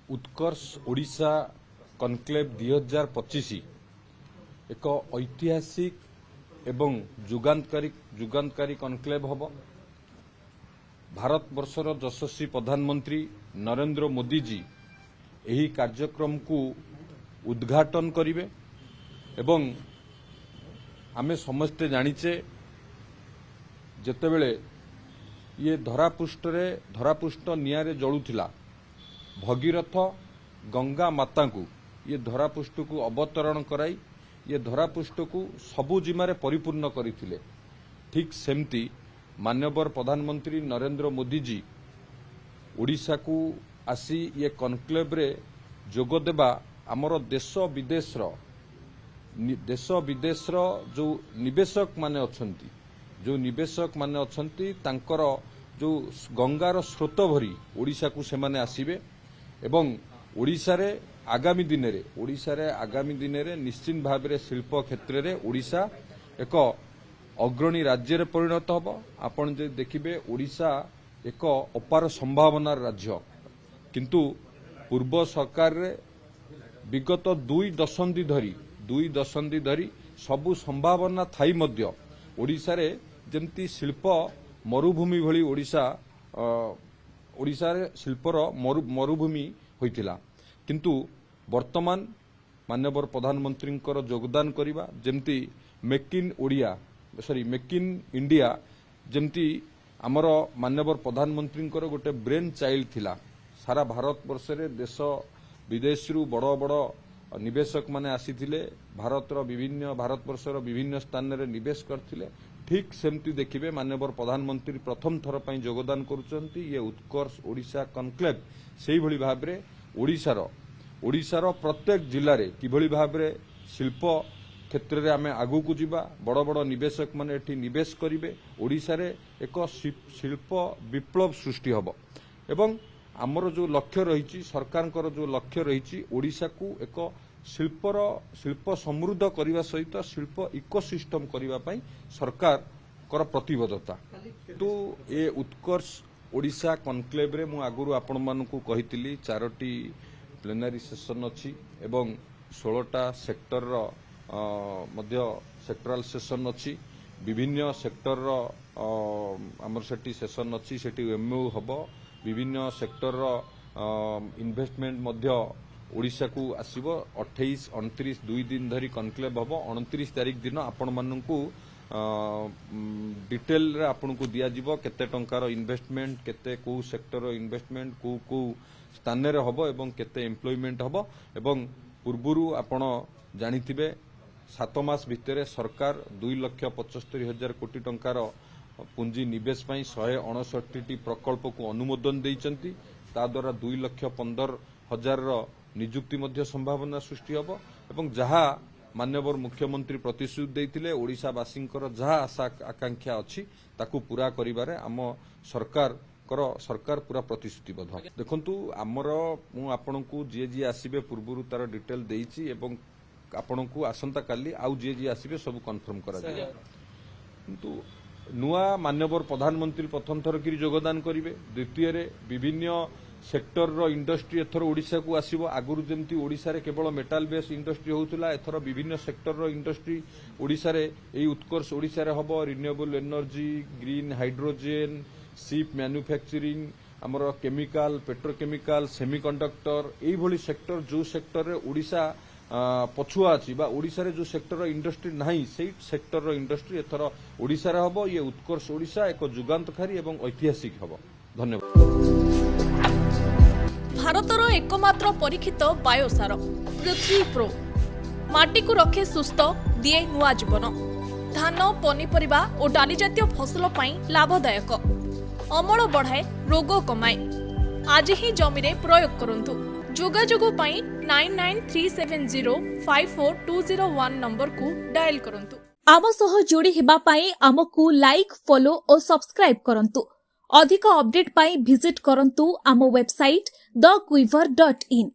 उत्कर्ष Odisha conclave 2025 एक ऐतिहासिक एवं जुगांतकारी कनक्लेव हम। भारत वर्षर यशस्वी प्रधानमंत्री नरेंद्र मोदी जी यही कार्यक्रम को उद्घाटन करिवे एवं आमे समस्ते जानिचे जेतेबेले ये धरापृष्ठ निआरे जलुथिला भगीरथ गंगा माता को ये धरापृष्ठ को अवतरण कराई ये धरापृष्ठ को सबु जिमारे परिपूर्ण करथिले। ठीक सेमती माननीय प्रधानमंत्री नरेंद्र मोदी जी ओडिशा को आसी ये कनक्लेव रे जोग देबा आमर देश विदेश जो निवेशक माने अछंती तांकर जो गंगार स्रोत भरी ओडिशा को सेमाने आसीबे एवं ओडिशा रे आगामी दिन रे निश्चित भाव में शिल्प क्षेत्र में ओडिशा एक अग्रणी राज्य रे परिणत होब। आपण जे देखिबे ओडिशा एक अपार संभावना राज्य किंतु पूर्व सरकार रे विगत दुई दशंधि धरी सबु संभावना थाई मध्य ओडिशा रे जेमती शिल्प मरुभूमि भली ओडिशा रे शिल्पर मरुभूमि होइतिला किंतु वर्तमान माननीय प्रधानमंत्री योगदान करबा जेमती मेक इन इंडिया जेमती आमर माननीय प्रधानमंत्री गोटे ब्रेन चाइल्ड थिला। सारा भारत वर्ष रे देश विदेश रु बड़ बड़ निवेशक माने आसीथिले भारत वर्षर विभिन्न स्थान रे निवेश करथिले। ठीक सेमती देखिबे माननीय प्रधानमंत्री प्रथम थर पई योगदान करूचंती ये उत्कर्ष ओडिशा कनक्लेव सेही भली भाबरे ओडिशार प्रत्येक जिले में किभली भाव में शिल्प क्षेत्र में आमे आगु को जीवा बड़ बड़ निवेशक माने एठी निवेश करिवे ओडिशा रे एक शिल्प विप्लव सृष्टि हब एवं आमर जो लक्ष्य रही सरकार जो लक्ष्य रही ओडिशा को एक शिल्प समृद्ध करने सहित शिल्प इकोसिस्टम करने सरकार कर प्रतिबद्धता। तो ये उत्कर्ष ओडिशा कनक्लेव रे मु आगुरु आपण मानकु कहितिली 4टी प्लेनरी सेशन अच्छी एवं 16टा सेक्टर मध्य सेक्टराल सेशन अच्छी विभिन्न सेक्टर आमर सेठी सेशन अच्छी सेठी एमओ हबो विभिन्न सेक्टर इन्वेस्टमेंट मध्य ओडिशा को आसीबो 28 29 दुई दिन धरी कनक्लेव हबो 29 तारिख दिन आपण मानकु डिटेल रे आपन को दिया जीवो केते टंकार इन्वेस्टमेंट केते को सेक्टर इन्वेस्टमेंट को स्थान रे हबो एवं केते एम्प्लॉयमेंट हबो एवं पूर्वरु आपण जानिथिबे 7 मास भितरे सरकार 2,75,000 कोटी टंकार पुंजी निवेश पई 169टी प्रकल्प को अनुमोदन देइचंती ता द्वारा 2,15,000 नियुक्ति मध्य संभावना सृष्टि हबो एवं जहा माननीय मुख्यमंत्री प्रतिश्रुति देइथिले ओडिशावासी जहा आशा आकांक्षा अच्छी ताकू पूरा करिबारे आम सरकार पूरा प्रतिश्रुतिबद्ध। देखंतु आमर मु आपनकु जे आसीबे पूर्वरु तार डिटेल देइछि एवं आपनकु आसंता काली आउ जे आसीबे सब कन्फर्म करा जाय किंतु नुआ माननीय प्रधानमंत्री प्रथम थर कि योगदान करिवे द्वितीय रे विभिन्न सेक्टर रो इंडस्ट्री एथर ओडिशा को आसीबो आगुरु जेमती ओडिशा रे केवल मेटाल बेस इंडस्ट्री होउतला एथर विभिन्न सेक्टर रो इंडस्ट्री ओडिशा रे एई उत्कर्ष ओडिशा रे हबो renewable energy green hydrogen ship manufacturing हमर केमिकल पेट्रोकेमिकल सेमीकंडक्टर एई भली सेक्टर जो सेक्टर रे ओडिशा पछुआ अछि बा ओडिशा रे जो सेक्टर इंडस्ट्री नाही सेई सेक्टर इंडस्ट्री एथर ओडिशा रे हबो ये उत्कर्ष ओडिशा एक जुगांतकारी एवं ऐतिहासिक हबो। धन्यवाद। भारतर एकमात्र परीक्षित बायोसार पृथ्वी प्रो माटी को रखे सुस्थ दिए नुआ जीवन धान पनीपरिबा और डाली जातीय फसल पई लाभदायक अमल बढ़ाए रोग कमाए आज ही जमी रे प्रयोग करंतु जोगाजोग पई 9937054201 नंबर को डायल करंतु। आम सह जोड़ी हेबा पई हमकु लाइक फॉलो और सब्सक्राइब करंतु। अधिक अपडेट पाई विजिट करंतु आम वेबसाइट thequiver.in।